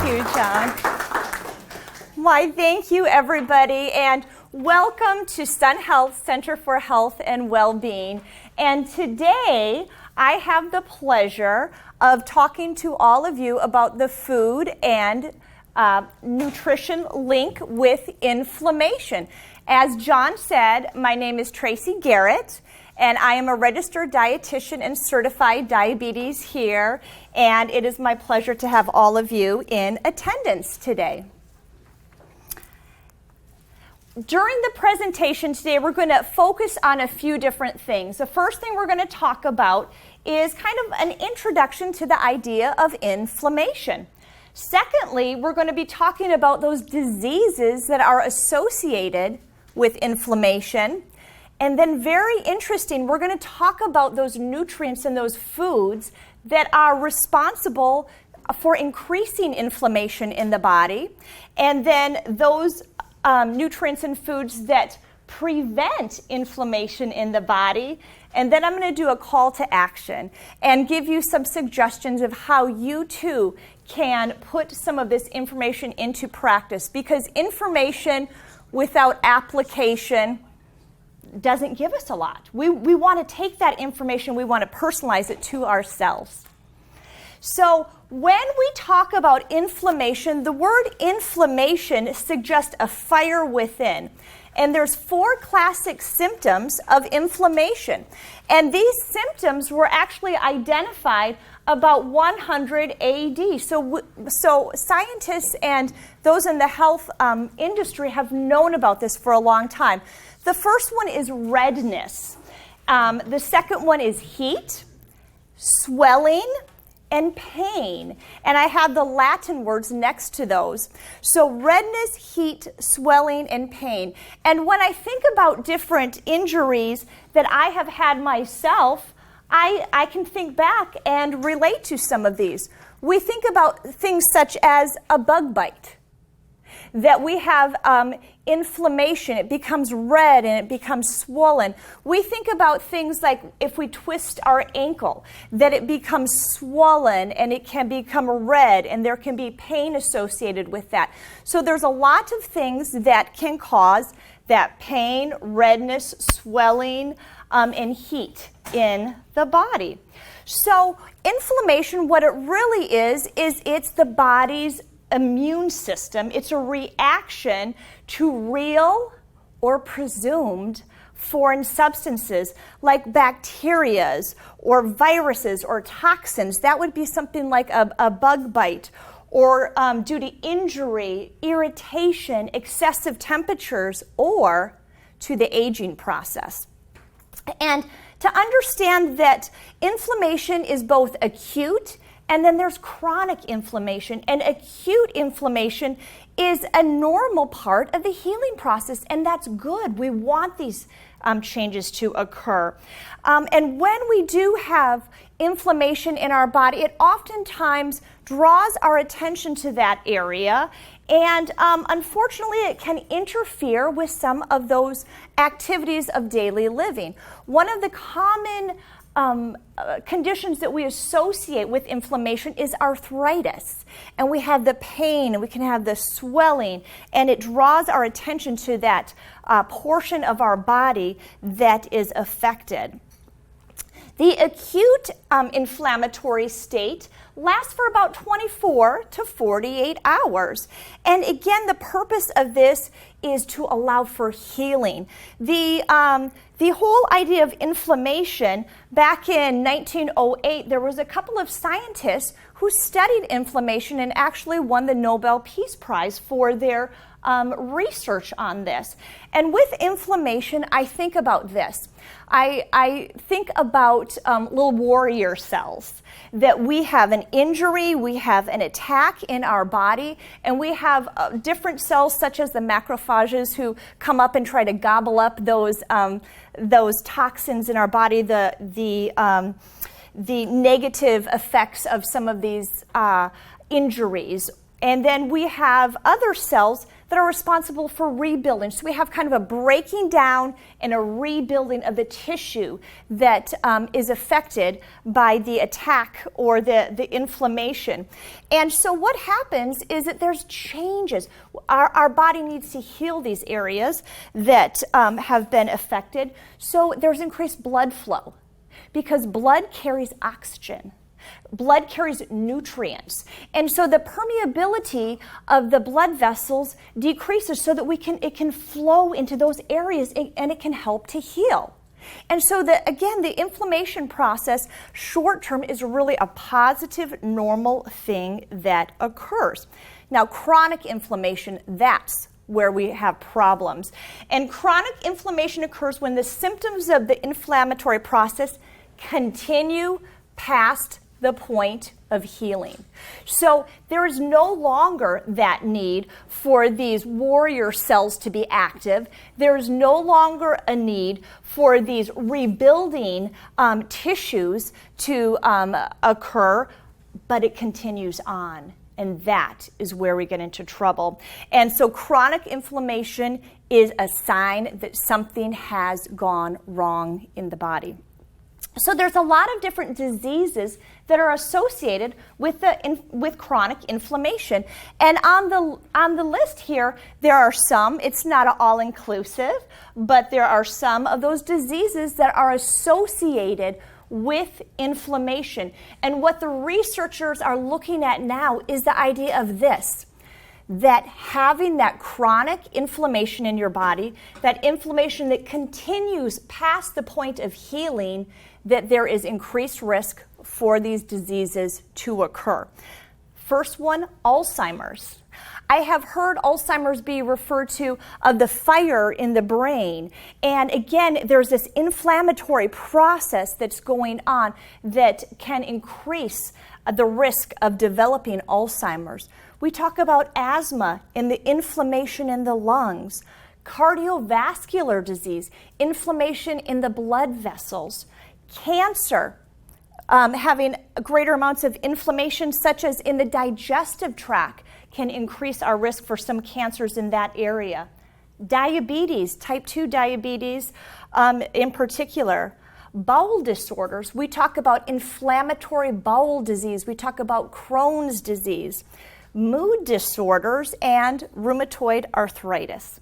you, John. Why, thank you, everybody, and welcome to Sun Health Center for Health and Wellbeing. And today, I have the pleasure of talking to all of you about the food and nutrition link with inflammation. As John said, my name is Tracy Garrett, and I am a registered dietitian and certified diabetes here, and it is my pleasure to have all of you in attendance today. During the presentation today, we're going to focus on a few different things. The first thing we're going to talk about is kind of an introduction to the idea of inflammation. Secondly, we're going to be talking about those diseases that are associated with inflammation. And then very interesting, we're going to talk about those nutrients and those foods that are responsible for increasing inflammation in the body. And then those nutrients and foods that prevent inflammation in the body. And then I'm going to do a call to action and give you some suggestions of how you too can put some of this information into practice, because information without application doesn't give us a lot. We want to take that information, we want to personalize it to ourselves. So when we talk about inflammation, the word inflammation suggests a fire within. And there's 4 classic symptoms of inflammation. And these symptoms were actually identified about 100 AD. So scientists and those in the health industry have known about this for a long time. The first one is redness. The second one is heat, swelling, and pain. And I have the Latin words next to those. So redness, heat, swelling, and pain. And when I think about different injuries that I have had myself, I can think back and relate to some of these. We think about things such as a bug bite, that we have inflammation, it becomes red and it becomes swollen. We think about things like if we twist our ankle, that it becomes swollen and it can become red and there can be pain associated with that. So there's a lot of things that can cause that pain, redness, swelling, and heat in the body. So inflammation, what it really is it's the body's immune system. It's a reaction to real or presumed foreign substances like bacterias or viruses or toxins. That would be something like a bug bite, or due to injury, irritation, excessive temperatures, or to the aging process. And to understand that inflammation is both acute and then there's chronic inflammation. And acute inflammation is a normal part of the healing process, and that's good. We want these changes to occur. And when we do have inflammation in our body, it oftentimes draws our attention to that area, and unfortunately it can interfere with some of those activities of daily living. One of the common conditions that we associate with inflammation is arthritis. And we have the pain, and we can have the swelling, and it draws our attention to that portion of our body that is affected. The acute inflammatory state lasts for about 24 to 48 hours. And again, the purpose of this is to allow for healing. The whole idea of inflammation, back in 1908, there was a couple of scientists who studied inflammation and actually won the Nobel Peace Prize for their research on this. And with inflammation, I think about this. I think about little warrior cells, that we have an injury, we have an attack in our body, and we have different cells such as the macrophages who come up and try to gobble up those toxins in our body, the negative effects of some of these injuries. And then we have other cells that are responsible for rebuilding. So we have kind of a breaking down and a rebuilding of the tissue that is affected by the attack or the inflammation. And so what happens is that there's changes. Our body needs to heal these areas that have been affected. So there's increased blood flow because blood carries oxygen. Blood carries nutrients. And so the permeability of the blood vessels decreases so that it can flow into those areas and it can help to heal. And so the inflammation process short term is really a positive, normal thing that occurs. Now, chronic inflammation, that's where we have problems. And chronic inflammation occurs when the symptoms of the inflammatory process continue past the point of healing. So there is no longer that need for these warrior cells to be active. There is no longer a need for these rebuilding tissues to occur, but it continues on. And that is where we get into trouble. And so chronic inflammation is a sign that something has gone wrong in the body. So there's a lot of different diseases that are associated with chronic inflammation. And on the list here, there are some, it's not all-inclusive, but there are some of those diseases that are associated with inflammation. And what the researchers are looking at now is the idea of this, that having that chronic inflammation in your body, that inflammation that continues past the point of healing, that there is increased risk for these diseases to occur. First one, Alzheimer's. I have heard Alzheimer's be referred to of the fire in the brain. And again, there's this inflammatory process that's going on that can increase the risk of developing Alzheimer's. We talk about asthma and the inflammation in the lungs, cardiovascular disease, inflammation in the blood vessels, cancer, having greater amounts of inflammation such as in the digestive tract can increase our risk for some cancers in that area. Diabetes, type 2 diabetes in particular. Bowel disorders, we talk about inflammatory bowel disease, we talk about Crohn's disease, mood disorders, and rheumatoid arthritis.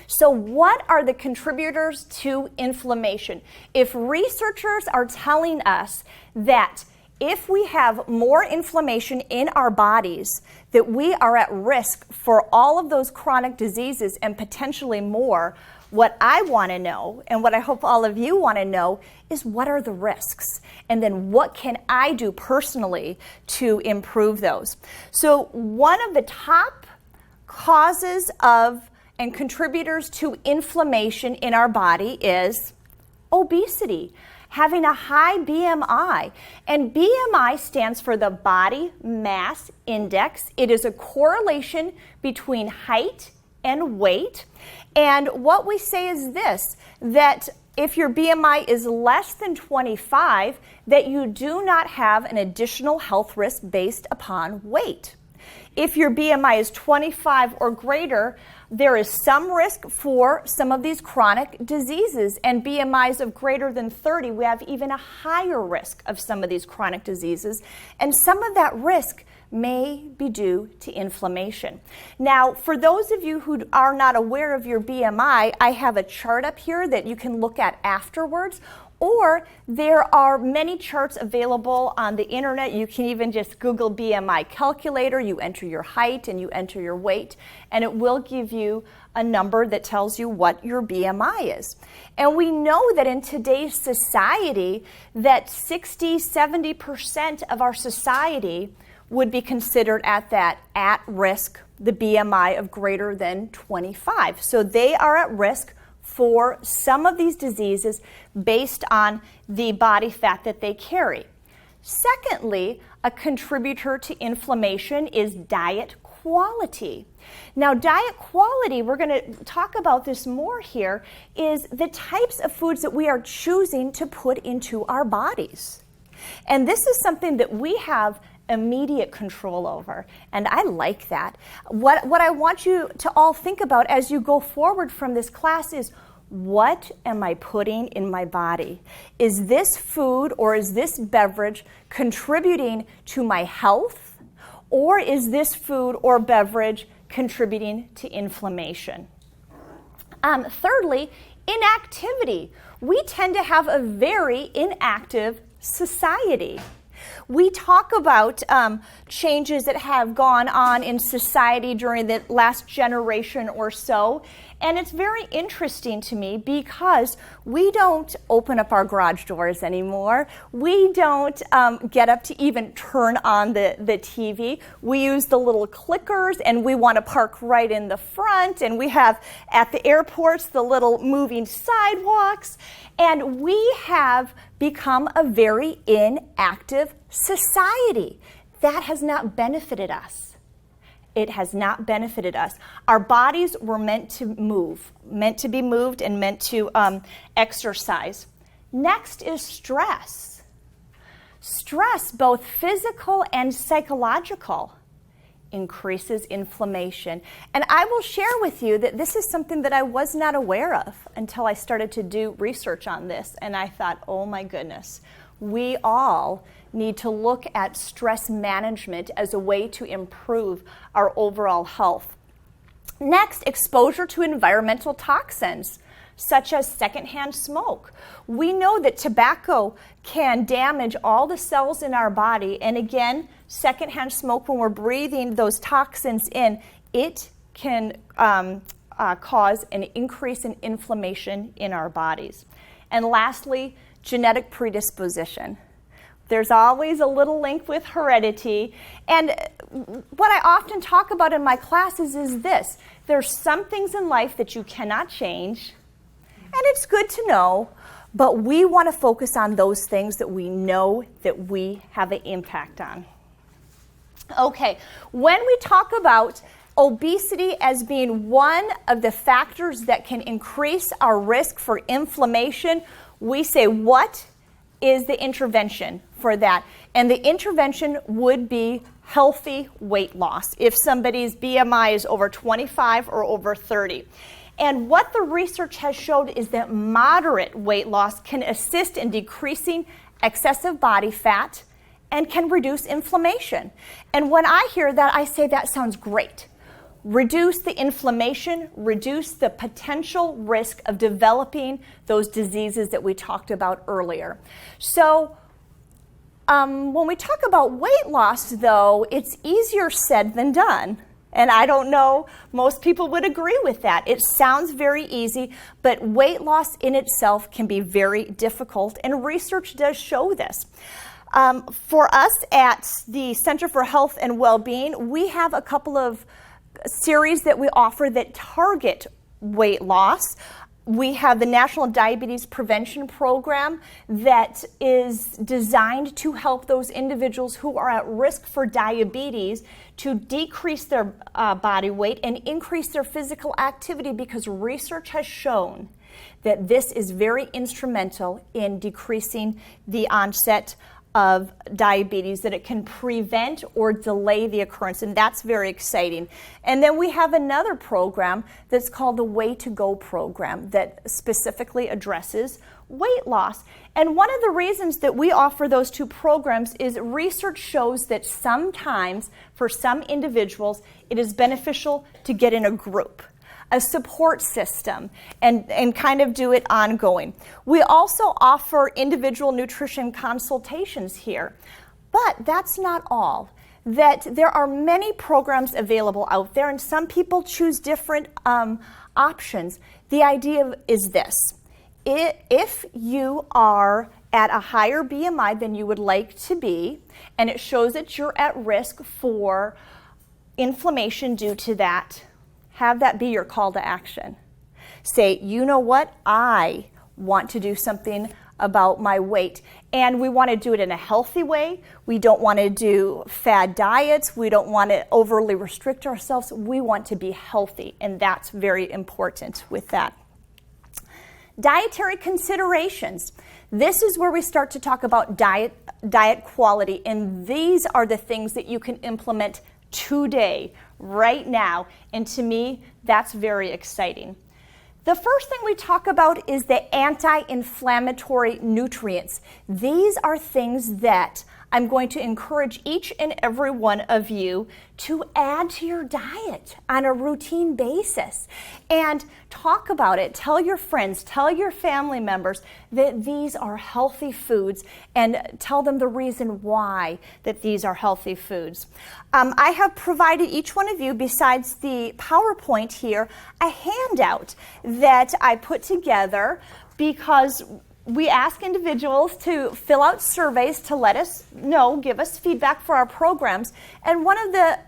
So what are the contributors to inflammation? If researchers are telling us that if we have more inflammation in our bodies, that we are at risk for all of those chronic diseases and potentially more, what I want to know, and what I hope all of you want to know, is what are the risks? And then what can I do personally to improve those? So one of the top causes of and contributors to inflammation in our body is obesity, having a high BMI. And BMI stands for the Body Mass Index. It is a correlation between height and weight. And what we say is this, that if your BMI is less than 25, that you do not have an additional health risk based upon weight. If your BMI is 25 or greater, there is some risk for some of these chronic diseases, and BMIs of greater than 30, we have even a higher risk of some of these chronic diseases, and some of that risk may be due to inflammation. Now, for those of you who are not aware of your BMI, I have a chart up here that you can look at afterwards, or there are many charts available on the internet. You can even just Google BMI calculator. You enter your height and you enter your weight, and it will give you a number that tells you what your BMI is. And we know that in today's society that 60-70% of our society would be considered at risk, the BMI of greater than 25. So they are at risk for some of these diseases based on the body fat that they carry. Secondly, a contributor to inflammation is diet quality. Now, diet quality, we're going to talk about this more here, is the types of foods that we are choosing to put into our bodies. And this is something that we have immediate control over. And I like that. What I want you to all think about as you go forward from this class is, what am I putting in my body? Is this food or is this beverage contributing to my health, or is this food or beverage contributing to inflammation? Thirdly, inactivity. We tend to have a very inactive society. We talk about changes that have gone on in society during the last generation or so, and it's very interesting to me because we don't open up our garage doors anymore. We don't get up to even turn on the TV. We use the little clickers, and we want to park right in the front, and we have at the airports the little moving sidewalks, and we have become a very inactive society. That has not benefited us. It has not benefited us. Our bodies were meant to move, meant to be moved, and meant to exercise. Next is stress. Stress, both physical and psychological, increases inflammation. And I will share with you that this is something that I was not aware of until I started to do research on this. And I thought, oh my goodness, we all need to look at stress management as a way to improve our overall health. Next, exposure to environmental toxins, such as secondhand smoke. We know that tobacco can damage all the cells in our body, and again, secondhand smoke, when we're breathing those toxins in, it can cause an increase in inflammation in our bodies. And lastly, genetic predisposition. There's always a little link with heredity. And what I often talk about in my classes is this. There's some things in life that you cannot change, and it's good to know, but we want to focus on those things that we know that we have an impact on. Okay, when we talk about obesity as being one of the factors that can increase our risk for inflammation, we say, what is the intervention for that? And the intervention would be healthy weight loss if somebody's BMI is over 25 or over 30. And what the research has showed is that moderate weight loss can assist in decreasing excessive body fat and can reduce inflammation. And when I hear that, I say that sounds great. Reduce the inflammation, reduce the potential risk of developing those diseases that we talked about earlier. So when we talk about weight loss, though, it's easier said than done. And I don't know, most people would agree with that. It sounds very easy, but weight loss in itself can be very difficult, and research does show this. For us at the Center for Health and Wellbeing, we have a couple of series that we offer that target weight loss. We have the National Diabetes Prevention Program that is designed to help those individuals who are at risk for diabetes to decrease their body weight and increase their physical activity, because research has shown that this is very instrumental in decreasing the onset of diabetes, that it can prevent or delay the occurrence, and that's very exciting. And then we have another program that's called the Way to Go program that specifically addresses weight loss. And one of the reasons that we offer those two programs is research shows that sometimes for some individuals it is beneficial to get in a group, a support system, and kind of do it ongoing. We also offer individual nutrition consultations here, but that's not all. That there are many programs available out there, and some people choose different options. The idea is this: if you are at a higher BMI than you would like to be, and it shows that you're at risk for inflammation due to that, have that be your call to action. Say, you know what? I want to do something about my weight. And we want to do it in a healthy way. We don't want to do fad diets. We don't want to overly restrict ourselves. We want to be healthy, and that's very important with that. Dietary considerations. This is where we start to talk about diet quality, and these are the things that you can implement today, right now, and to me, that's very exciting. The first thing we talk about is the anti-inflammatory nutrients. These are things that I'm going to encourage each and every one of you to add to your diet on a routine basis and talk about it. Tell your friends, tell your family members that these are healthy foods and tell them the reason why that these are healthy foods. I have provided each one of you, besides the PowerPoint here, a handout that I put together because we ask individuals to fill out surveys to let us know, give us feedback for our programs. And one of the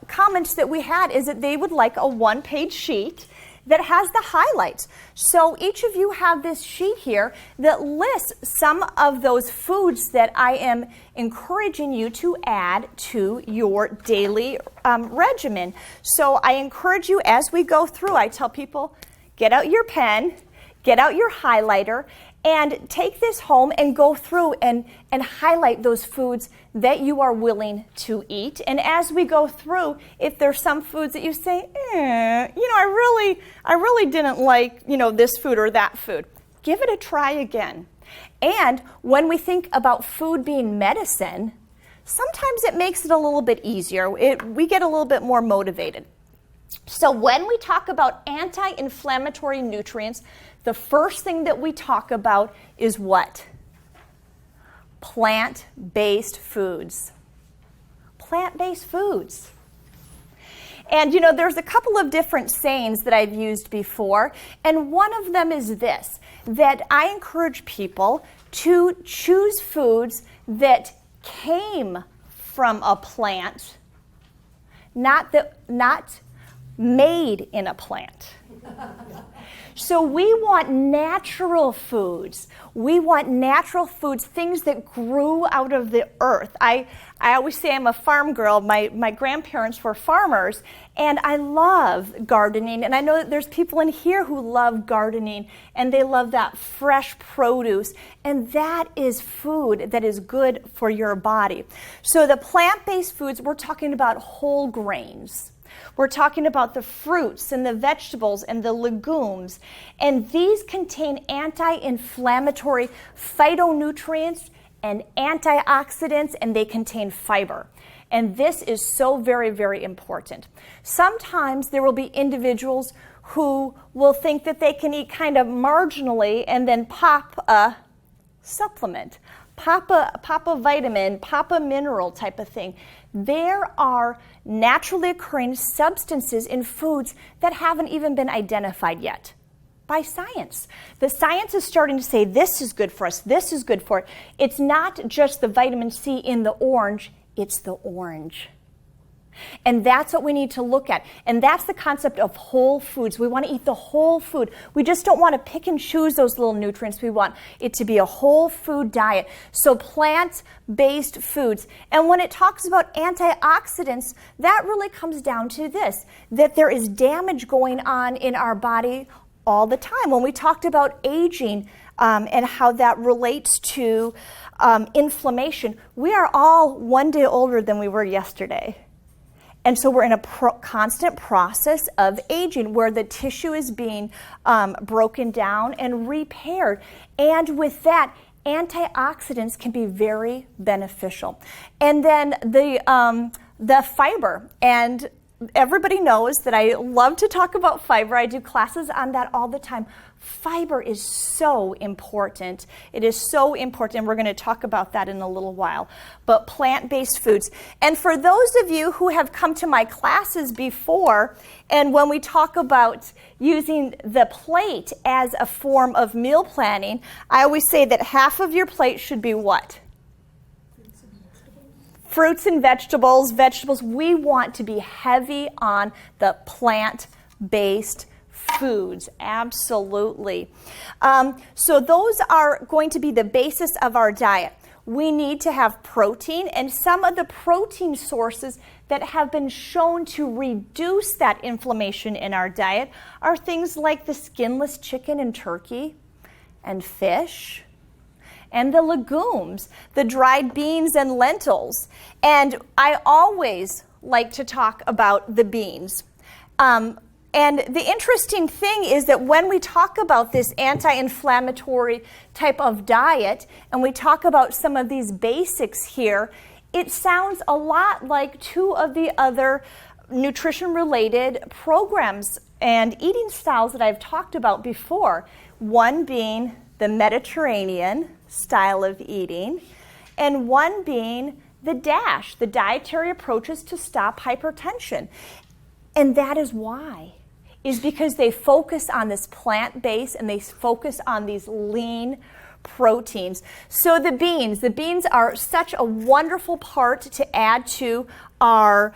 comments that we had is that they would like a one-page sheet that has the highlights. So each of you have this sheet here that lists some of those foods that I am encouraging you to add to your daily regimen. So I encourage you, as we go through, I tell people, get out your pen, get out your highlighter, and take this home and go through and highlight those foods that you are willing to eat. And as we go through, if there's some foods that you say, I really didn't like, this food or that food, give it a try again. And when we think about food being medicine, sometimes it makes it a little bit easier. We get a little bit more motivated. So when we talk about anti-inflammatory nutrients, the first thing that we talk about is what? Plant-based foods. Plant-based foods. And there's a couple of different sayings that I've used before, and one of them is this, that I encourage people to choose foods that came from a plant, not made in a plant. So we want natural foods. We want natural foods, things that grew out of the earth. I always say I'm a farm girl. My grandparents were farmers, and I love gardening. And I know that there's people in here who love gardening, and they love that fresh produce. And that is food that is good for your body. So the plant-based foods, we're talking about whole grains. We're talking about the fruits and the vegetables and the legumes. And these contain anti-inflammatory phytonutrients and antioxidants, and they contain fiber. And this is so very, very important. Sometimes there will be individuals who will think that they can eat kind of marginally and then pop a supplement, pop a vitamin, pop a mineral type of thing. There are naturally occurring substances in foods that haven't even been identified yet by science. The science is starting to say this is good for us, this is good for it. It's not just the vitamin C in the orange, it's the orange. And that's what we need to look at. And that's the concept of whole foods. We want to eat the whole food. We just don't want to pick and choose those little nutrients. We want it to be a whole food diet. So plant-based foods. And when it talks about antioxidants, that really comes down to this, that there is damage going on in our body all the time. When we talked about aging and how that relates to inflammation, we are all one day older than we were yesterday. And so we're in a constant process of aging where the tissue is being broken down and repaired. And with that, antioxidants can be very beneficial. And then the fiber. And everybody knows that I love to talk about fiber. I do classes on that all the time. Fiber is so important. It is so important. We're going to talk about that in a little while. But plant-based foods. And for those of you who have come to my classes before, and when we talk about using the plate as a form of meal planning, I always say that half of your plate should be what? Fruits and vegetables. We want to be heavy on the plant-based foods, absolutely. So those are going to be the basis of our diet. we need to have protein, and some of the protein sources that have been shown to reduce that inflammation in our diet are things like the skinless chicken and turkey and fish and the legumes, the dried beans and lentils. And I always like to talk about the beans. And the interesting thing is that when we talk about this anti-inflammatory type of diet, and we talk about some of these basics here, it sounds a lot like two of the other nutrition-related programs and eating styles that I've talked about before. One being the Mediterranean style of eating, and one being the DASH, the dietary approaches to stop hypertension. And that is why, is because they focus on this plant base and they focus on these lean proteins. So the beans are such a wonderful part to add to our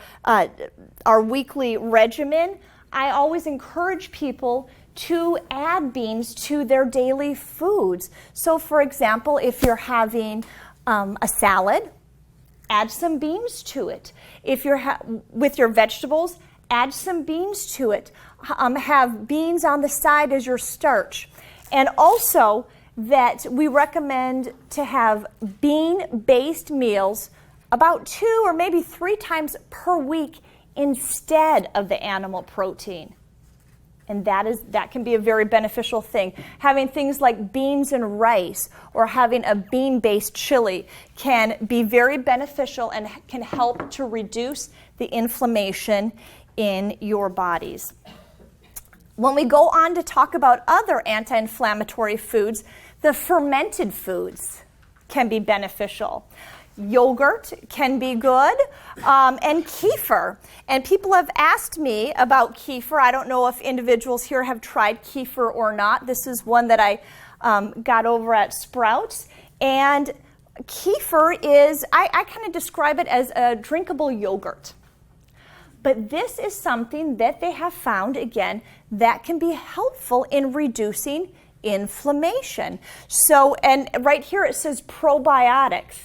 weekly regimen. I always encourage people to add beans to their daily foods. So for example, if you're having a salad, add some beans to it. If you're with your vegetables, add some beans to it. Have beans on the side as your starch. And also that we recommend to have bean-based meals about 2 or maybe 3 times per week instead of the animal protein. And that can be a very beneficial thing. Having things like beans and rice or having a bean-based chili can be very beneficial and can help to reduce the inflammation in your bodies. When we go on to talk about other anti-inflammatory foods, the fermented foods can be beneficial. Yogurt can be good, and kefir. And people have asked me about kefir. I don't know if individuals here have tried kefir or not. This is one that I got over at Sprouts. And kefir is, I kind of describe it as a drinkable yogurt. But this is something that they have found, again, that can be helpful in reducing inflammation. So, and right here it says probiotics.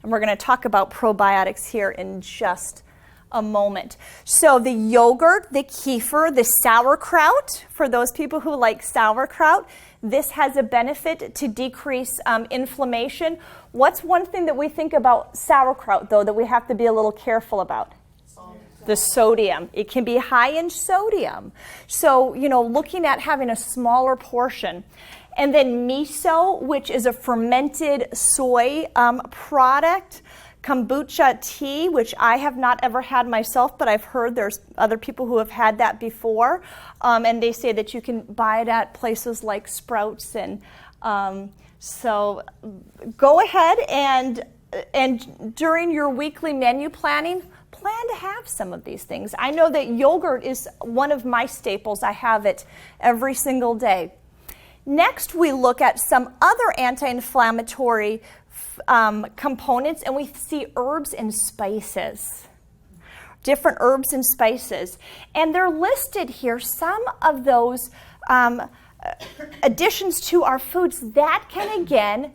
And we're going to talk about probiotics here in just a moment. So the yogurt, the kefir, the sauerkraut, for those people who like sauerkraut, this has a benefit to decrease inflammation. What's one thing that we think about sauerkraut, though, that we have to be a little careful about? The sodium. It can be high in sodium. So, looking at having a smaller portion. And then miso, which is a fermented soy product. Kombucha tea, which I have not ever had myself, but I've heard there's other people who have had that before. And they say that you can buy it at places like Sprouts. And so go ahead and during your weekly menu planning, plan to have some of these things. I know that yogurt is one of my staples. I have it every single day. Next, we look at some other anti-inflammatory components, and we see herbs and spices. Different herbs and spices. And they're listed here, some of those additions to our foods that can, again,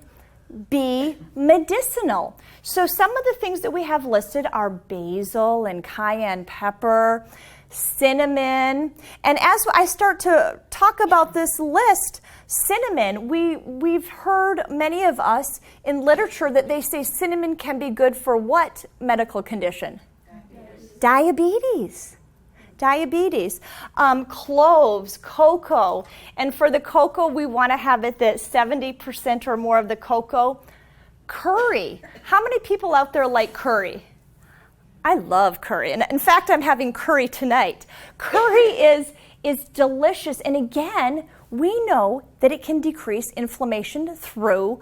be medicinal. So some of the things that we have listed are basil and cayenne pepper, cinnamon. And as I start to talk about this list, cinnamon, we've heard, many of us in literature, that they say cinnamon can be good for what medical condition? Diabetes. Cloves, cocoa. And for the cocoa, we want to have it that 70% or more of the cocoa. Curry. How many people out there like curry? I love curry. And in fact, I'm having curry tonight. Curry is delicious. And again, we know that it can decrease inflammation through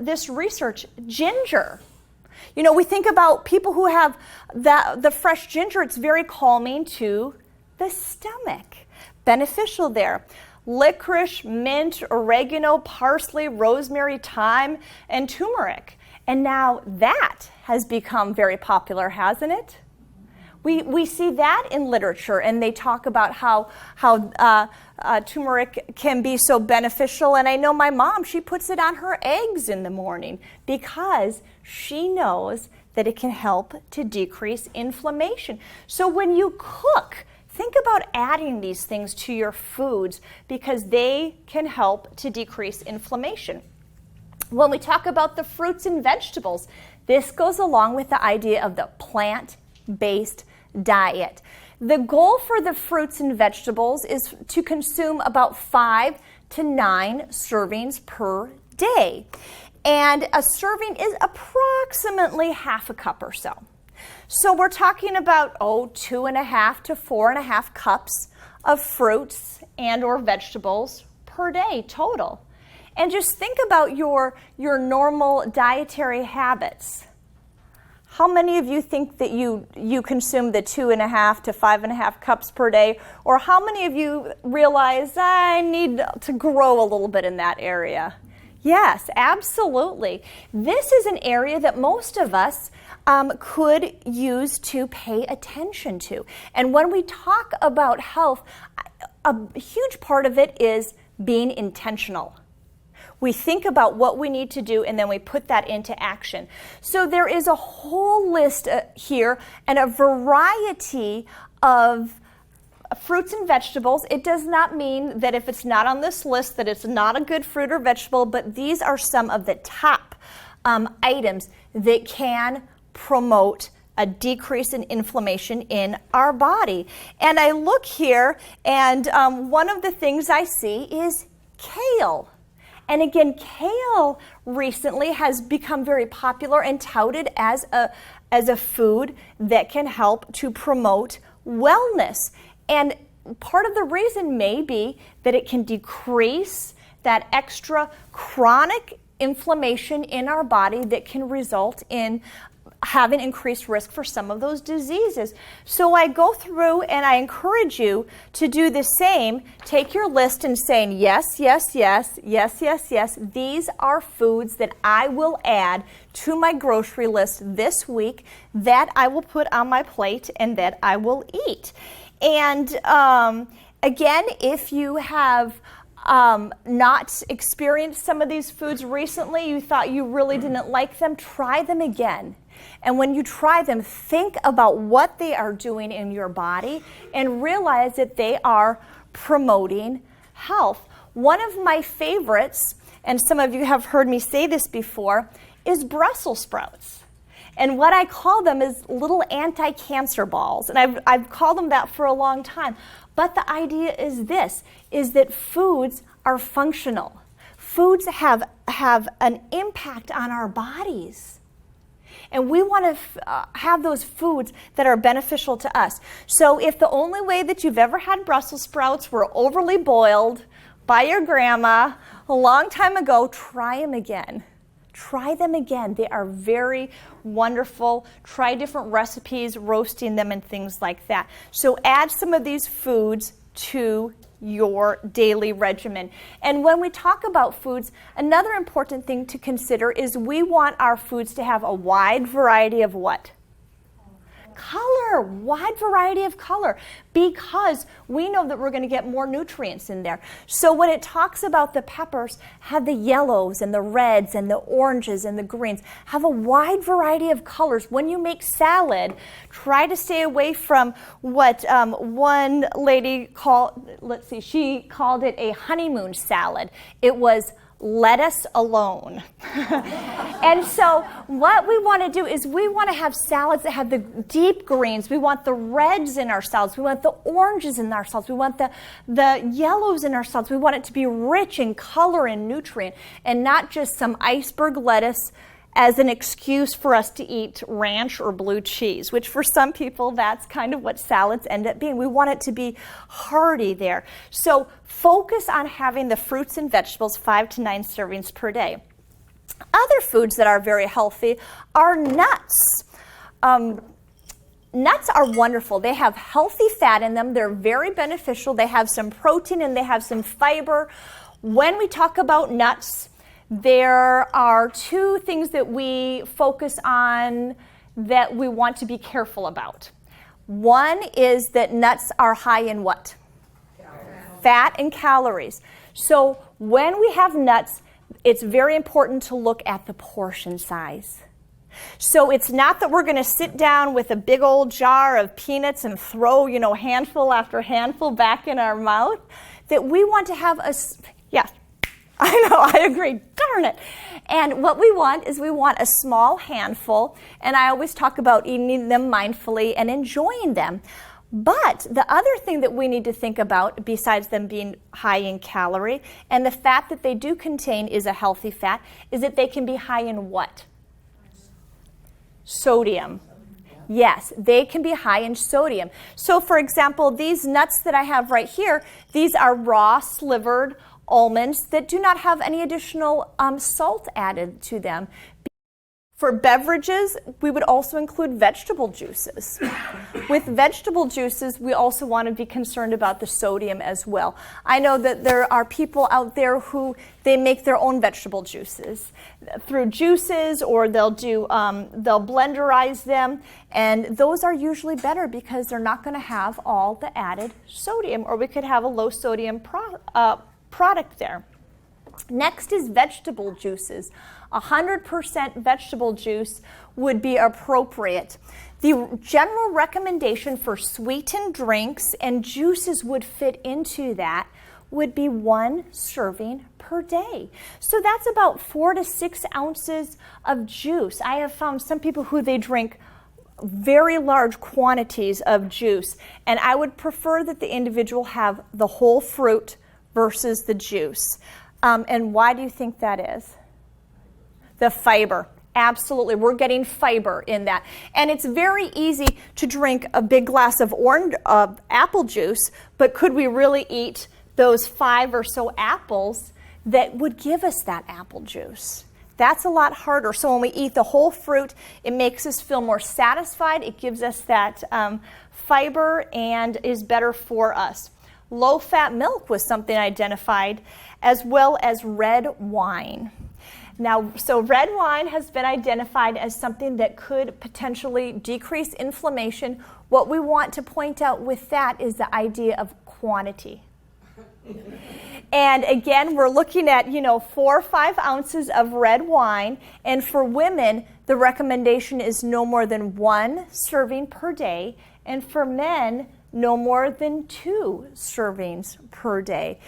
this research. Ginger. We think about people who have the fresh ginger. It's very calming to the stomach. Beneficial there. Licorice, mint, oregano, parsley, rosemary, thyme, and turmeric. And now that has become very popular, hasn't it? We see that in literature, and they talk about how turmeric can be so beneficial. And I know my mom, she puts it on her eggs in the morning because she knows that it can help to decrease inflammation. So when you cook, think about adding these things to your foods because they can help to decrease inflammation. When we talk about the fruits and vegetables, this goes along with the idea of the plant-based diet. The goal for the fruits and vegetables is to consume about 5 to 9 servings per day. And a serving is approximately half a cup or so. So we're talking about 2.5 to 4.5 cups of fruits and or vegetables per day total. And just think about your normal dietary habits. How many of you think that you consume the 2.5 to 5.5 cups per day? Or how many of you realize I need to grow a little bit in that area? Yes, absolutely. This is an area that most of us could use to pay attention to. And when we talk about health, a huge part of it is being intentional. We think about what we need to do and then we put that into action. So there is a whole list here and a variety of fruits and vegetables. It does not mean that if it's not on this list that it's not a good fruit or vegetable, but these are some of the top items that can promote a decrease in inflammation in our body. And I look here and one of the things I see is kale. And again, kale recently has become very popular and touted as a food that can help to promote wellness. And part of the reason may be that it can decrease that extra chronic inflammation in our body that can result in having increased risk for some of those diseases. So I go through and I encourage you to do the same. Take your list and saying, yes, yes, yes, yes, yes, yes. These are foods that I will add to my grocery list this week that I will put on my plate and that I will eat. And again, if you have not experienced some of these foods recently, you thought you really didn't like them, try them again. And when you try them, think about what they are doing in your body and realize that they are promoting health. One of my favorites, and some of you have heard me say this before, is Brussels sprouts. And what I call them is little anti-cancer balls. And I've called them that for a long time. But the idea is this, is that foods are functional. Foods have an impact on our bodies. And we want to have those foods that are beneficial to us. So if the only way that you've ever had Brussels sprouts were overly boiled by your grandma a long time ago, try them again. Try them again. They are very wonderful. Try different recipes, roasting them and things like that. So add some of these foods to your daily regimen. And when we talk about foods, another important thing to consider is we want our foods to have a wide variety of what? Color, wide variety of color, because we know that we're going to get more nutrients in there. So when it talks about the peppers, have the yellows and the reds and the oranges and the greens, have a wide variety of colors. When you make salad, try to stay away from what one lady called, she called it a honeymoon salad. It was lettuce alone. And so what we want to do is we want to have salads that have the deep greens. We want the reds in our salads. We want the oranges in our salads. We want the yellows in our salads. We want it to be rich in color and nutrient and not just some iceberg lettuce as an excuse for us to eat ranch or blue cheese, which for some people, that's kind of what salads end up being. We want it to be hearty there. So focus on having the fruits and vegetables 5 to 9 servings per day. Other foods that are very healthy are nuts. Nuts are wonderful. They have healthy fat in them. They're very beneficial. They have some protein and they have some fiber. When we talk about nuts, there are 2 things that we focus on that we want to be careful about. One is that nuts are high in what? Fat and calories. So when we have nuts, it's very important to look at the portion size. So it's not that we're going to sit down with a big old jar of peanuts and throw, handful after handful back in our mouth. That we want to have yes, I know, I agree, darn it. And what we want is we want a small handful, and I always talk about eating them mindfully and enjoying them. But the other thing that we need to think about, besides them being high in calorie, and the fat that they do contain is a healthy fat, is that they can be high in what? Sodium. Yes, they can be high in sodium. So for example, these nuts that I have right here, these are raw slivered almonds that do not have any additional salt added to them. For beverages, we would also include vegetable juices. With vegetable juices, we also want to be concerned about the sodium as well. I know that there are people out there who they make their own vegetable juices through juices, or they'll blenderize them, and those are usually better because they're not going to have all the added sodium, or we could have a low sodium product there. Next is vegetable juices. 100% vegetable juice would be appropriate. The general recommendation for sweetened drinks and juices would fit into that would be 1 serving per day. So that's about 4 to 6 ounces of juice. I have found some people who they drink very large quantities of juice, and I would prefer that the individual have the whole fruit versus the juice. And why do you think that is? The fiber. Absolutely. We're getting fiber in that. And it's very easy to drink a big glass of apple juice, but could we really eat those 5 or so apples that would give us that apple juice? That's a lot harder. So when we eat the whole fruit, it makes us feel more satisfied. It gives us that fiber and is better for us. Low-fat milk was something identified, as well as red wine. Now, so red wine has been identified as something that could potentially decrease inflammation. What we want to point out with that is the idea of quantity. And again, we're looking at, 4 or 5 ounces of red wine. And for women, the recommendation is no more than 1 serving per day. And for men, no more than 2 servings per day.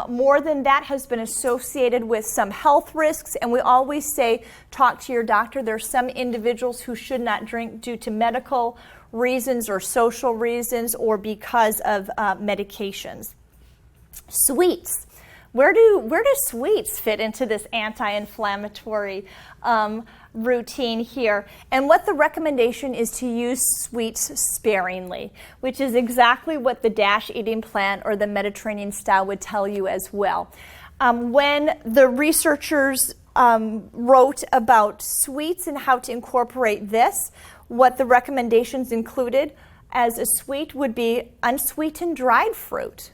More than that has been associated with some health risks, and we always say, talk to your doctor. There are some individuals who should not drink due to medical reasons or social reasons or because of medications. Sweets. Where do sweets fit into this anti-inflammatory routine here? And what the recommendation is to use sweets sparingly, which is exactly what the DASH eating plan or the Mediterranean style would tell you as well. When the researchers wrote about sweets and how to incorporate this, what the recommendations included as a sweet would be unsweetened dried fruit.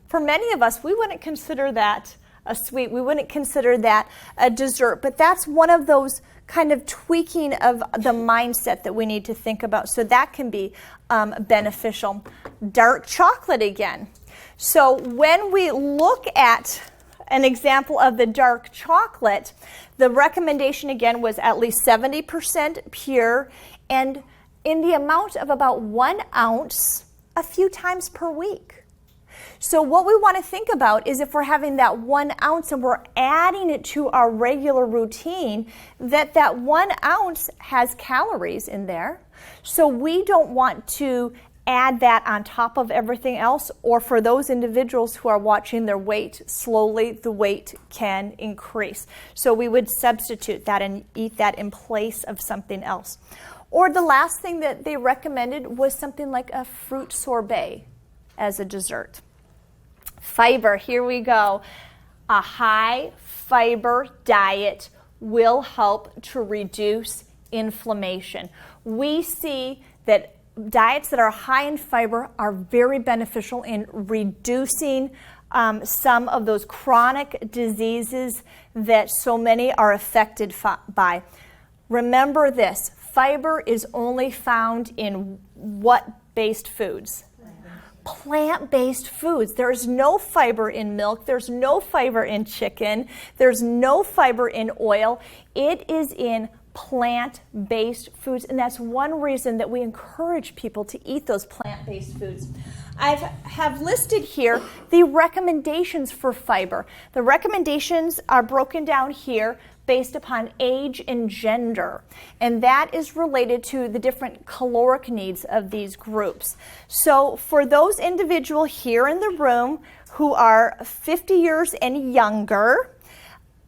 For many of us, we wouldn't consider that a sweet. We wouldn't consider that a dessert. But that's one of those kind of tweaking of the mindset that we need to think about. So that can be beneficial. Dark chocolate again. So when we look at an example of the dark chocolate, the recommendation again was at least 70% pure and in the amount of about 1 ounce a few times per week. So what we want to think about is if we're having that 1 ounce and we're adding it to our regular routine, that 1 ounce has calories in there. So we don't want to add that on top of everything else, or for those individuals who are watching their weight slowly, the weight can increase. So we would substitute that and eat that in place of something else. Or the last thing that they recommended was something like a fruit sorbet as a dessert. Fiber, here we go. A high fiber diet will help to reduce inflammation. We see that diets that are high in fiber are very beneficial in reducing some of those chronic diseases that so many are affected by. Remember this, fiber is only found in what based foods? Plant-based foods. There's no fiber in milk. There's no fiber in chicken. There's no fiber in oil. It is in plant-based foods, and that's one reason that we encourage people to eat those plant-based foods. I have listed here the recommendations for fiber. The recommendations are broken down here based upon age and gender, and that is related to the different caloric needs of these groups. So for those individuals here in the room who are 50 years and younger,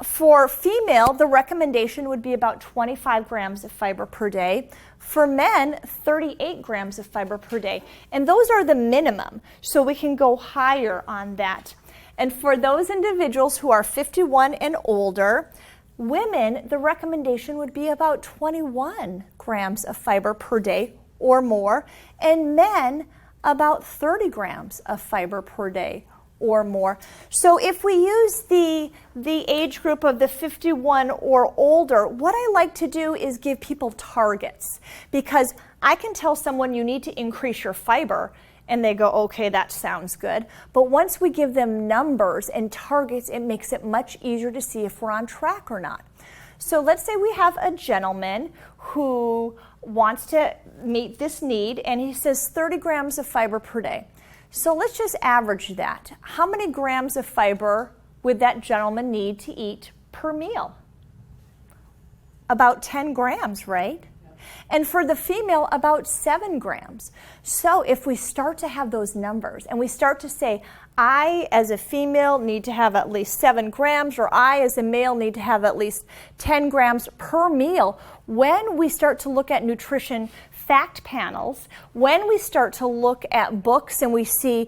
for female, the recommendation would be about 25 grams of fiber per day. For men, 38 grams of fiber per day. And those are the minimum, so we can go higher on that. And for those individuals who are 51 and older, women, the recommendation would be about 21 grams of fiber per day or more, and men, about 30 grams of fiber per day or more. So if we use the age group of the 51 or older, what I like to do is give people targets, because I can tell someone you need to increase your fiber, and they go, okay, that sounds good. But once we give them numbers and targets, it makes it much easier to see if we're on track or not. So let's say we have a gentleman who wants to meet this need, and he says 30 grams of fiber per day. So let's just average that. How many grams of fiber would that gentleman need to eat per meal? About 10 grams, right? And for the female, about 7 grams. So if we start to have those numbers and we start to say, I as a female need to have at least 7 grams, or I as a male need to have at least 10 grams per meal, when we start to look at nutrition fact panels, when we start to look at books and we see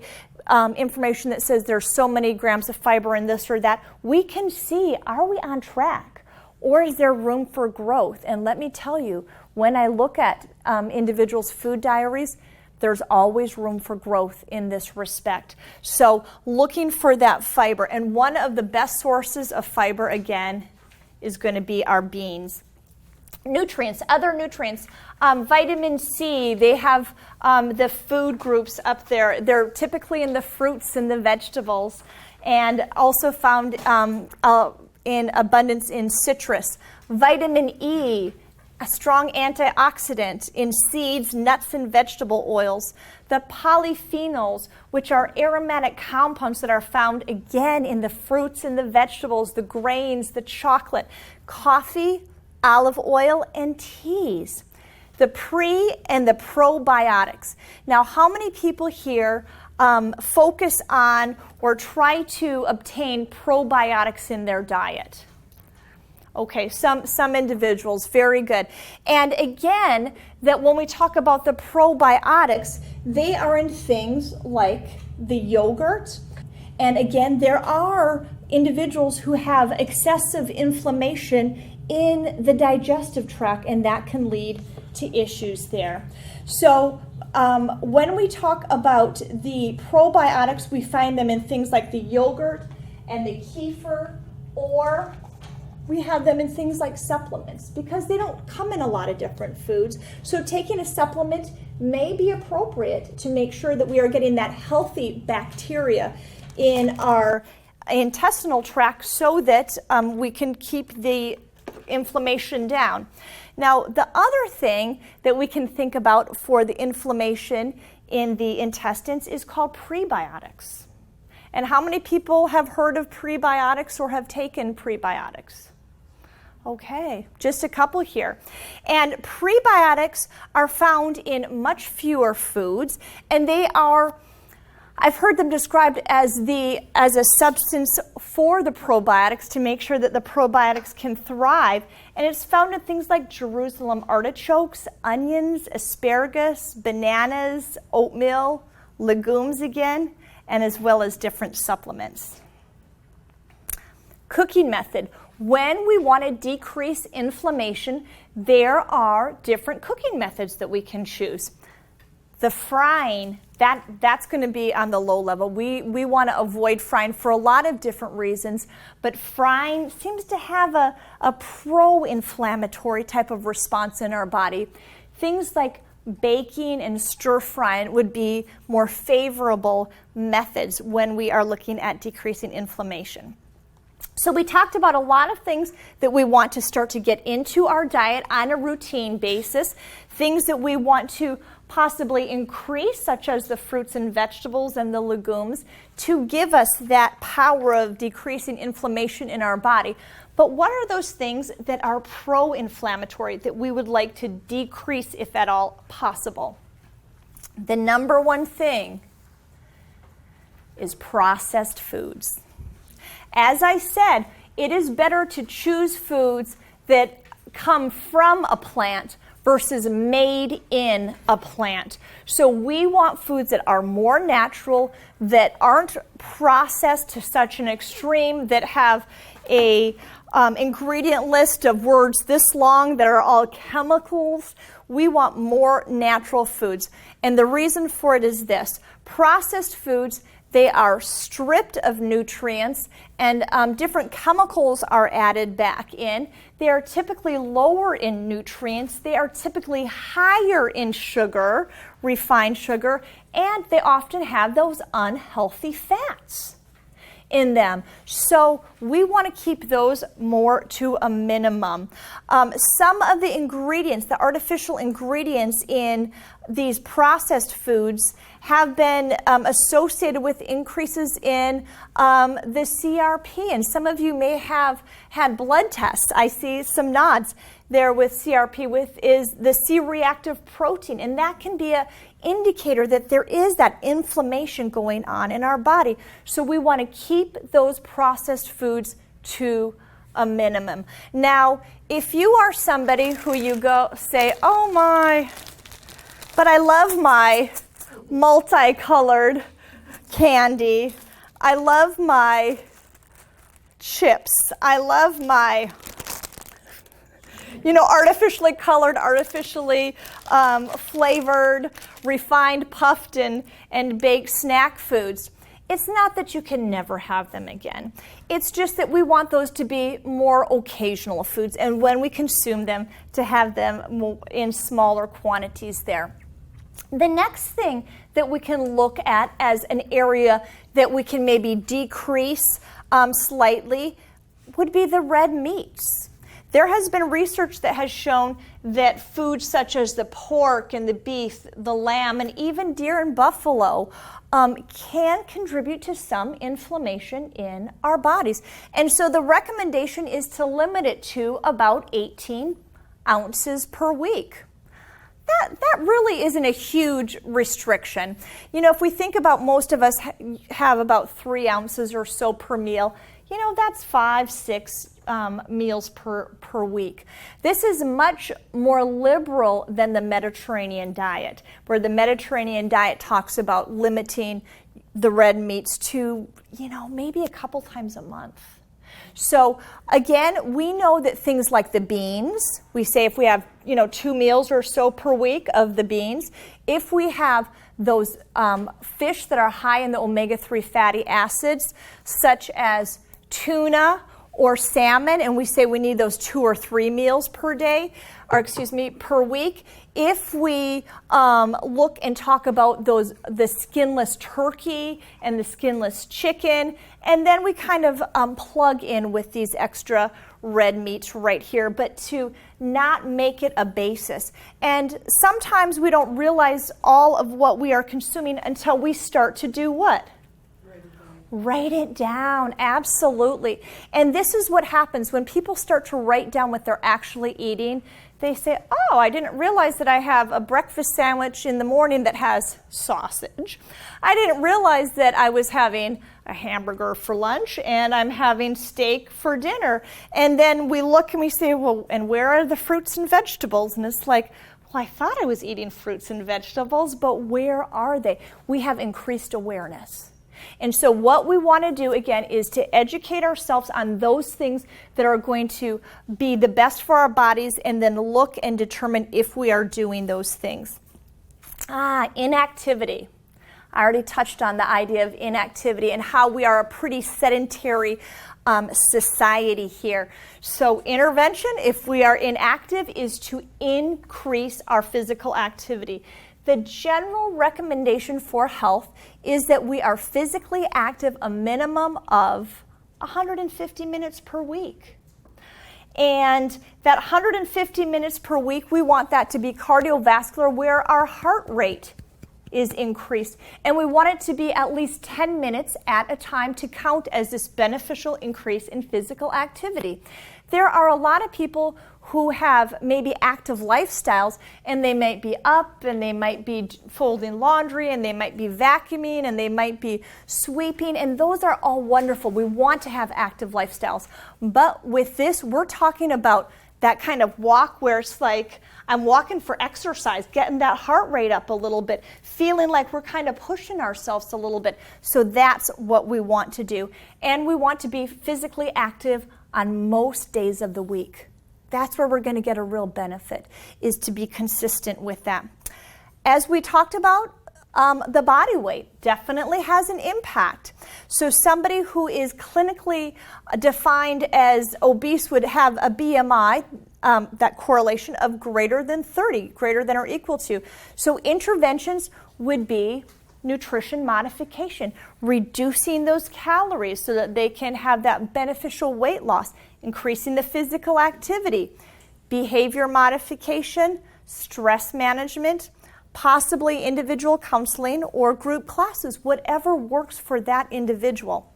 information that says there's so many grams of fiber in this or that, we can see, are we on track? Or is there room for growth? And let me tell you, when I look at individuals' food diaries, there's always room for growth in this respect. So looking for that fiber. And one of the best sources of fiber, again, is going to be our beans. Nutrients, other nutrients. Vitamin C, they have the food groups up there. They're typically in the fruits and the vegetables, and also found in abundance in citrus. Vitamin E, a strong antioxidant in seeds, nuts, and vegetable oils. The polyphenols, which are aromatic compounds that are found again in the fruits and the vegetables, the grains, the chocolate, coffee, olive oil, and teas. The pre and the probiotics. Now, how many people here focus on or try to obtain probiotics in their diet? Okay, some individuals, very good. And again, that when we talk about the probiotics, they are in things like the yogurt. And again, there are individuals who have excessive inflammation in the digestive tract, and that can lead to issues there. So when we talk about the probiotics, we find them in things like the yogurt and the kefir, or we have them in things like supplements, because they don't come in a lot of different foods. So taking a supplement may be appropriate to make sure that we are getting that healthy bacteria in our intestinal tract so that we can keep the inflammation down. Now, the other thing that we can think about for the inflammation in the intestines is called prebiotics. And how many people have heard of prebiotics or have taken prebiotics? Okay, just a couple here. And prebiotics are found in much fewer foods, and they are, I've heard them described as a substance for the probiotics to make sure that the probiotics can thrive. And it's found in things like Jerusalem artichokes, onions, asparagus, bananas, oatmeal, legumes again, and as well as different supplements. Cooking method. When we want to decrease inflammation, there are different cooking methods that we can choose. The frying, that's going to be on the low level. We want to avoid frying for a lot of different reasons, but frying seems to have a pro-inflammatory type of response in our body. Things like baking and stir frying would be more favorable methods when we are looking at decreasing inflammation. So we talked about a lot of things that we want to start to get into our diet on a routine basis, things that we want to possibly increase, such as the fruits and vegetables and the legumes, to give us that power of decreasing inflammation in our body. But what are those things that are pro-inflammatory that we would like to decrease, if at all possible? The number one thing is processed foods. As I said, it is better to choose foods that come from a plant versus made in a plant. So we want foods that are more natural, that aren't processed to such an extreme, that have a ingredient list of words this long that are all chemicals. We want more natural foods. And the reason for it is this: processed foods, they are stripped of nutrients, and different chemicals are added back in. They are typically lower in nutrients. They are typically higher in sugar, refined sugar, and they often have those unhealthy fats in them. So we want to keep those more to a minimum. Some of the ingredients, the artificial ingredients in these processed foods, have been associated with increases in the CRP. And some of you may have had blood tests. I see some nods there with CRP, is the C-reactive protein. And that can be an indicator that there is that inflammation going on in our body. So we want to keep those processed foods to a minimum. Now, if you are somebody who you go say, oh my, but I love my multicolored candy, I love my chips, I love my artificially colored, artificially flavored, refined, puffed, and baked snack foods. It's not that you can never have them again. It's just that we want those to be more occasional foods, and when we consume them, to have them in smaller quantities there. The next thing that we can look at as an area that we can maybe decrease slightly would be the red meats. There has been research that has shown that foods such as the pork and the beef, the lamb, and even deer and buffalo can contribute to some inflammation in our bodies. And so the recommendation is to limit it to about 18 ounces per week. That really isn't a huge restriction. If we think about, most of us have about 3 ounces or so per meal. That's 5-6 meals per week. This is much more liberal than the Mediterranean diet, where the Mediterranean diet talks about limiting the red meats to, maybe a couple times a month. So again, we know that things like the beans, we say if we have 2 meals or so per week of the beans, if we have those fish that are high in the omega-3 fatty acids, such as tuna or salmon, and we say we need those 2 or 3 meals per week. If we look and talk about the skinless turkey and the skinless chicken, and then we kind of plug in with these extra red meats right here, but to not make it a basis. And sometimes we don't realize all of what we are consuming until we start to do what? Write it down, absolutely. And this is what happens when people start to write down what they're actually eating. They say, oh, I didn't realize that I have a breakfast sandwich in the morning that has sausage. I didn't realize that I was having a hamburger for lunch and I'm having steak for dinner. And then we look and we say, well, and where are the fruits and vegetables? And it's like, well, I thought I was eating fruits and vegetables, but where are they? We have increased awareness. And so what we want to do, again, is to educate ourselves on those things that are going to be the best for our bodies, and then look and determine if we are doing those things. Inactivity. I already touched on the idea of inactivity and how we are a pretty sedentary society here. So intervention, if we are inactive, is to increase our physical activity. The general recommendation for health is that we are physically active a minimum of 150 minutes per week. And that 150 minutes per week, we want that to be cardiovascular, where our heart rate is increased. And we want it to be at least 10 minutes at a time to count as this beneficial increase in physical activity. There are a lot of people who have maybe active lifestyles, and they might be up, and they might be folding laundry, and they might be vacuuming, and they might be sweeping, and those are all wonderful. We want to have active lifestyles. But with this, we're talking about that kind of walk where it's like, I'm walking for exercise, getting that heart rate up a little bit, feeling like we're kind of pushing ourselves a little bit. So that's what we want to do. And we want to be physically active on most days of the week. That's where we're going to get a real benefit, is to be consistent with that. As we talked about, the body weight definitely has an impact. So somebody who is clinically defined as obese would have a BMI, that correlation of greater than 30, greater than or equal to. So interventions would be nutrition modification, reducing those calories so that they can have that beneficial weight loss, increasing the physical activity, behavior modification, stress management, possibly individual counseling or group classes, whatever works for that individual.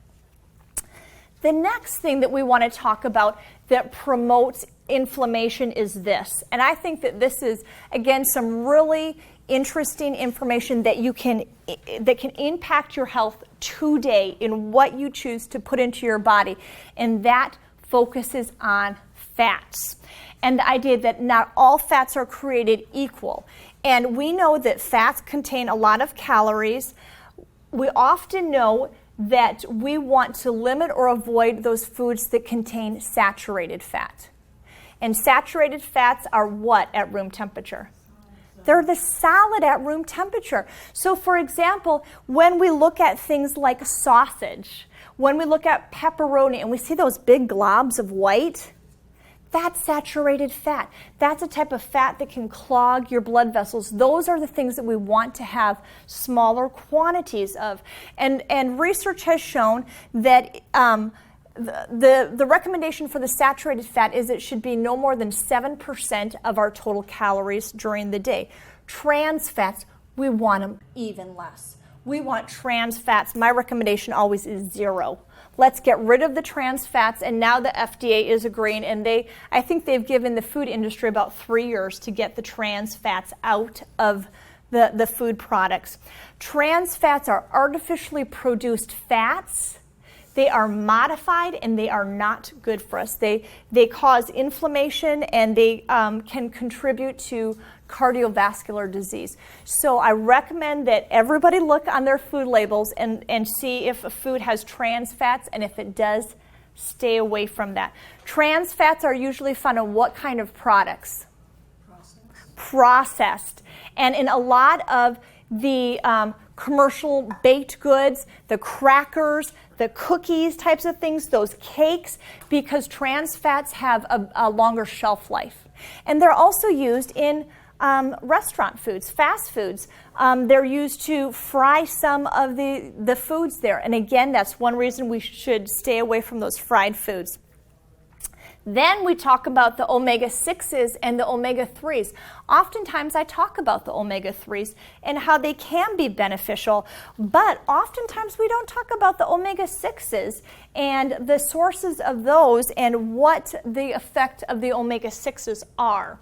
The next thing that we want to talk about that promotes inflammation is this. And I think that this is, again, some really interesting information that can impact your health today in what you choose to put into your body. And that focuses on fats. And the idea that not all fats are created equal. And we know that fats contain a lot of calories. We often know that we want to limit or avoid those foods that contain saturated fat. And saturated fats are what at room temperature? They're the solid at room temperature. So for example, when we look at things like sausage, when we look at pepperoni and we see those big globs of white, that's saturated fat. That's a type of fat that can clog your blood vessels. Those are the things that we want to have smaller quantities of. And research has shown that the recommendation for the saturated fat is it should be no more than 7% of our total calories during the day. Trans fats, we want them even less. We want trans fats. My recommendation always is 0. Let's get rid of the trans fats, and now the FDA is agreeing, and I think they've given the food industry about 3 years to get the trans fats out of the food products. Trans fats are artificially produced fats. They are modified, and they are not good for us. They cause inflammation, and they can contribute to cardiovascular disease. So I recommend that everybody look on their food labels and see if a food has trans fats, and if it does, stay away from that. Trans fats are usually found in what kind of products? Processed. And in a lot of the commercial baked goods, the crackers, the cookies types of things, those cakes, because trans fats have a longer shelf life. And they're also used in restaurant foods, fast foods. They're used to fry some of the foods there. And again, that's one reason we should stay away from those fried foods. Then we talk about the omega-6s and the omega-3s. Oftentimes I talk about the omega-3s and how they can be beneficial, but oftentimes we don't talk about the omega-6s and the sources of those and what the effect of the omega-6s are.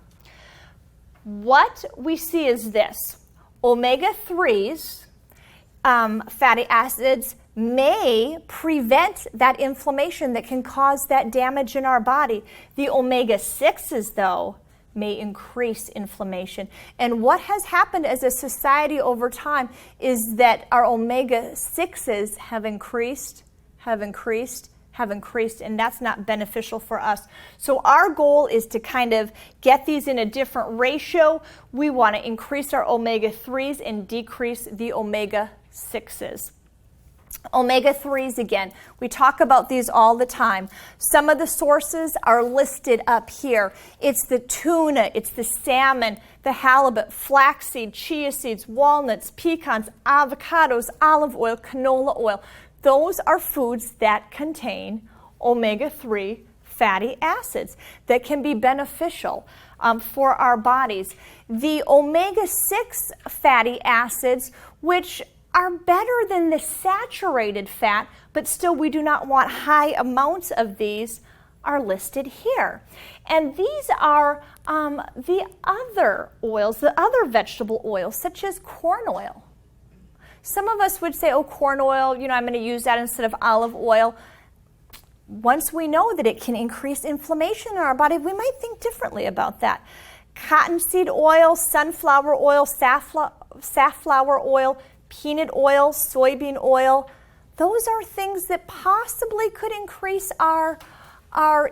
What we see is this: omega-3s, fatty acids, may prevent that inflammation that can cause that damage in our body. The omega-6s, though, may increase inflammation. And what has happened as a society over time is that our omega-6s have increased, and that's not beneficial for us. So our goal is to kind of get these in a different ratio. We want to increase our omega-3s and decrease the omega-6s. 6s. Omega-3s, again, we talk about these all the time. Some of the sources are listed up here. It's the tuna, it's the salmon, the halibut, flaxseed, chia seeds, walnuts, pecans, avocados, olive oil, canola oil. Those are foods that contain omega-3 fatty acids that can be beneficial for our bodies. The omega-6 fatty acids, which are better than the saturated fat, but still we do not want high amounts of these, are listed here. And these are the other oils, the other vegetable oils, such as corn oil. Some of us would say, oh, corn oil, I'm going to use that instead of olive oil. Once we know that it can increase inflammation in our body, we might think differently about that. Cottonseed oil, sunflower oil, safflower oil, peanut oil, soybean oil, those are things that possibly could increase our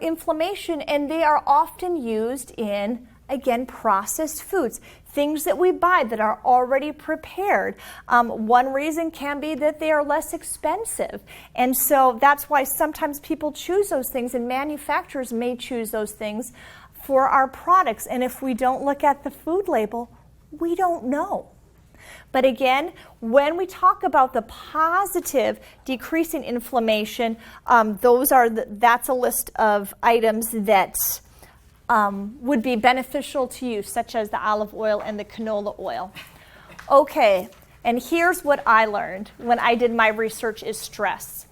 inflammation, and they are often used in, again, processed foods, things that we buy that are already prepared. One reason can be that they are less expensive, and so that's why sometimes people choose those things, and manufacturers may choose those things for our products, and if we don't look at the food label, we don't know. But again, when we talk about the positive decreasing inflammation, that's a list of items that would be beneficial to you, such as the olive oil and the canola oil. Okay, and here's what I learned when I did my research is stress.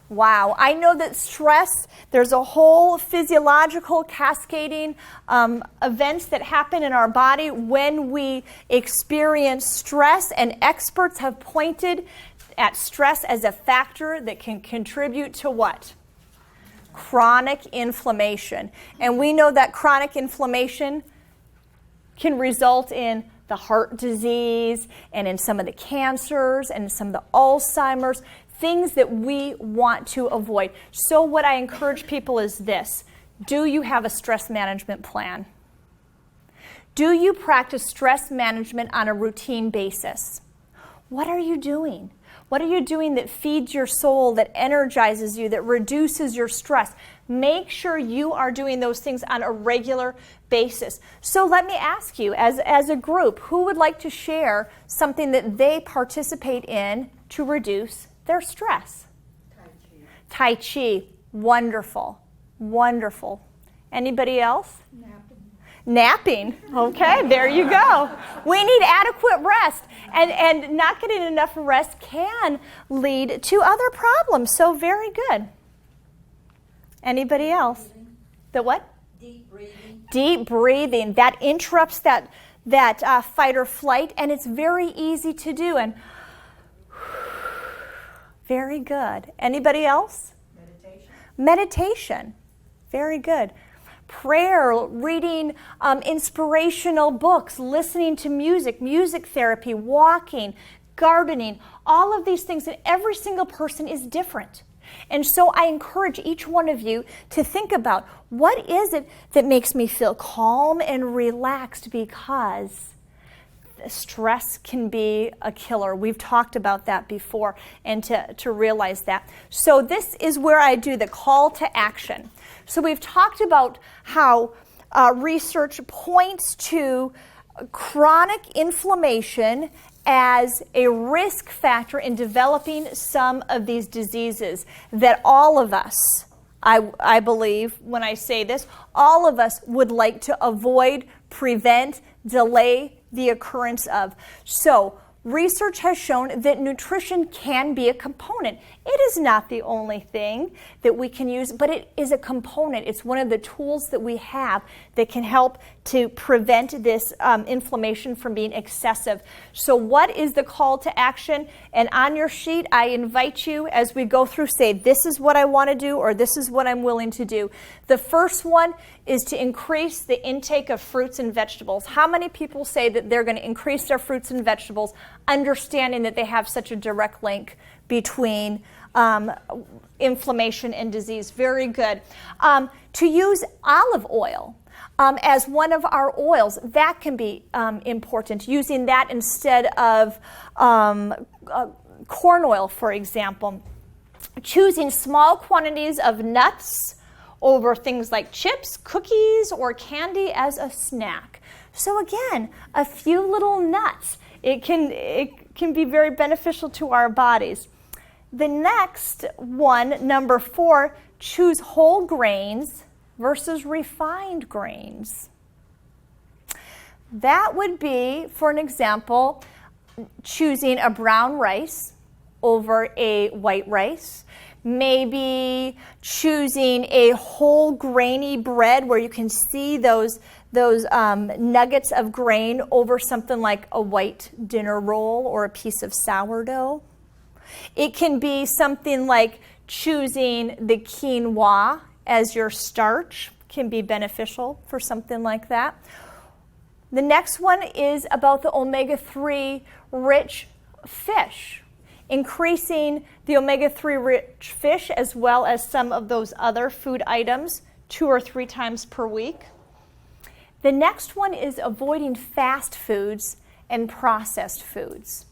Wow, I know that stress, there's a whole physiological cascading events that happen in our body when we experience stress, and experts have pointed at stress as a factor that can contribute to what? Chronic inflammation. And we know that chronic inflammation can result in the heart disease and in some of the cancers and some of the Alzheimer's, things that we want to avoid. So what I encourage people is this: do you have a stress management plan? Do you practice stress management on a routine basis? What are you doing? What are you doing that feeds your soul, that energizes you, that reduces your stress? Make sure you are doing those things on a regular basis. So let me ask you, as a group, who would like to share something that they participate in to reduce their stress? Tai Chi. Wonderful. Wonderful. Anybody else? Napping. Okay, there you go. We need adequate rest. And not getting enough rest can lead to other problems. So very good. Anybody else? The what? Deep breathing. Deep breathing. That interrupts that fight or flight, and it's very easy to do. And very good. Anybody else? Meditation. Very good. Prayer, reading inspirational books, listening to music therapy, walking, gardening, all of these things, and every single person is different. And so I encourage each one of you to think about, what is it that makes me feel calm and relaxed, because stress can be a killer. We've talked about that before, and to realize that. So this is where I do the call to action. So we've talked about how research points to chronic inflammation as a risk factor in developing some of these diseases that all of us, I believe when I say this, all of us would like to avoid, prevent, delay the occurrence of. So research has shown that nutrition can be a component. It is not the only thing that we can use, but it is a component. It's one of the tools that we have that can help to prevent this inflammation from being excessive. So what is the call to action? And on your sheet, I invite you, as we go through, say, this is what I want to do, or this is what I'm willing to do. The first one is to increase the intake of fruits and vegetables. How many people say that they're going to increase their fruits and vegetables, understanding that they have such a direct link between inflammation and disease? Very good. To use olive oil. as one of our oils. That can be important, using that instead of corn oil, for example. Choosing small quantities of nuts over things like chips, cookies, or candy as a snack. So again, a few little nuts. It can be very beneficial to our bodies. The next one, number 4, choose whole grains versus refined grains. That would be, for an example, choosing a brown rice over a white rice. Maybe choosing a whole grainy bread where you can see those nuggets of grain over something like a white dinner roll or a piece of sourdough. It can be something like choosing the quinoa as your starch, can be beneficial for something like that. The next one is about the omega-3 rich fish. Increasing the omega-3 rich fish as well as some of those other food items 2 or 3 times per week. The next one is avoiding fast foods and processed foods.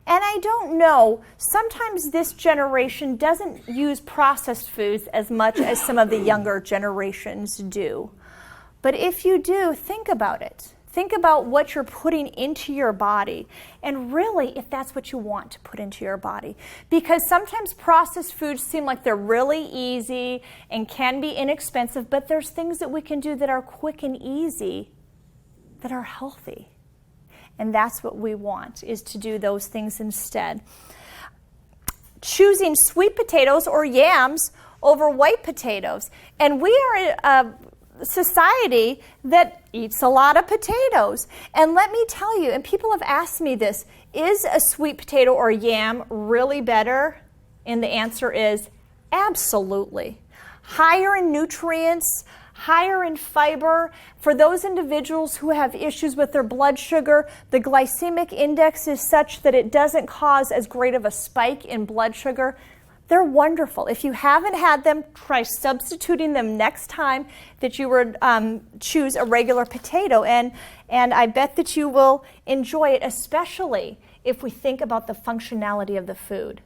And I don't know, sometimes this generation doesn't use processed foods as much as some of the younger generations do. But if you do, think about it. Think about what you're putting into your body, and really if that's what you want to put into your body. Because sometimes processed foods seem like they're really easy and can be inexpensive, but there's things that we can do that are quick and easy that are healthy. And that's what we want, is to do those things instead. Choosing sweet potatoes or yams over white potatoes. And we are a society that eats a lot of potatoes. And let me tell you, and people have asked me this, is a sweet potato or yam really better? And the answer is absolutely. Higher in nutrients, higher in fiber. For those individuals who have issues with their blood sugar, the glycemic index is such that it doesn't cause as great of a spike in blood sugar. They're wonderful. If you haven't had them, try substituting them next time that you would choose a regular potato. And I bet that you will enjoy it, especially if we think about the functionality of the food.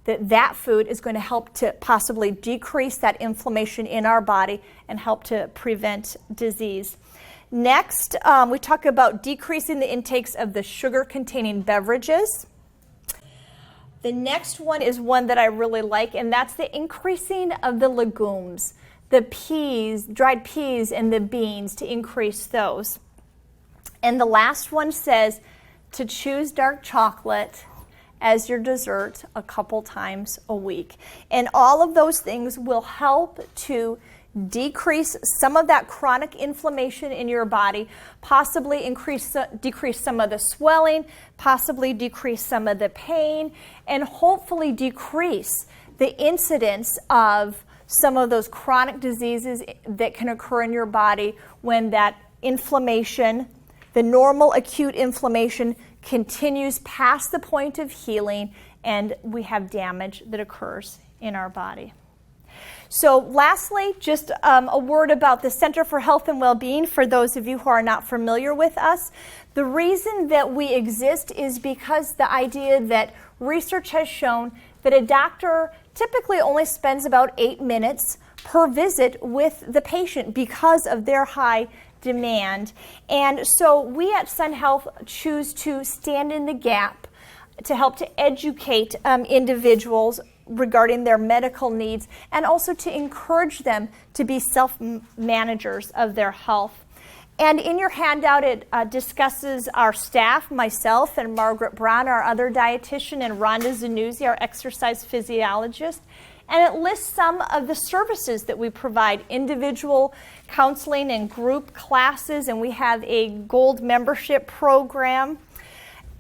That food is going to help to possibly decrease that inflammation in our body and help to prevent disease. Next, we talk about decreasing the intakes of the sugar-containing beverages. The next one is one that I really like, and that's the increasing of the legumes, the peas, dried peas, and the beans, to increase those. And the last one says to choose dark chocolate as your dessert a couple times a week. And all of those things will help to decrease some of that chronic inflammation in your body, possibly decrease some of the swelling, possibly decrease some of the pain, and hopefully decrease the incidence of some of those chronic diseases that can occur in your body when that inflammation, the normal acute inflammation, continues past the point of healing and we have damage that occurs in our body. So lastly, just a word about the Center for Health and Wellbeing for those of you who are not familiar with us. The reason that we exist is because the idea that research has shown that a doctor typically only spends about 8 minutes per visit with the patient because of their high demand. And so we at Sun Health choose to stand in the gap to help to educate individuals regarding their medical needs and also to encourage them to be self-managers of their health. And in your handout, it discusses our staff, myself and Margaret Brown, our other dietitian, and Rhonda Zanuzzi, our exercise physiologist. And it lists some of the services that we provide, individual counseling and group classes, and we have a gold membership program.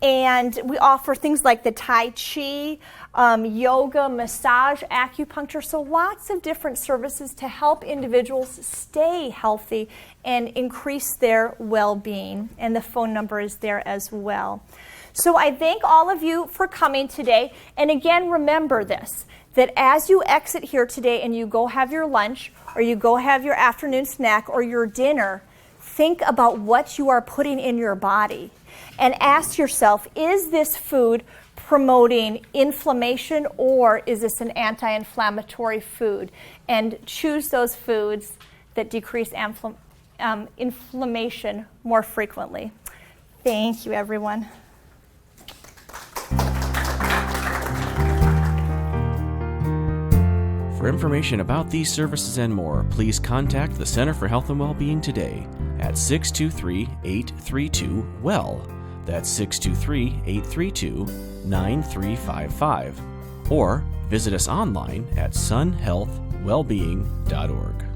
And we offer things like the Tai Chi, yoga, massage, acupuncture, so lots of different services to help individuals stay healthy and increase their well-being. And the phone number is there as well. So I thank all of you for coming today. And again, remember this, that as you exit here today and you go have your lunch or you go have your afternoon snack or your dinner, think about what you are putting in your body and ask yourself, is this food promoting inflammation or is this an anti-inflammatory food? And choose those foods that decrease inflammation more frequently. Thank you, everyone. For information about these services and more, please contact the Center for Health and Wellbeing today at 623-832-WELL. That's 623-832-9355. Or visit us online at sunhealthwellbeing.org.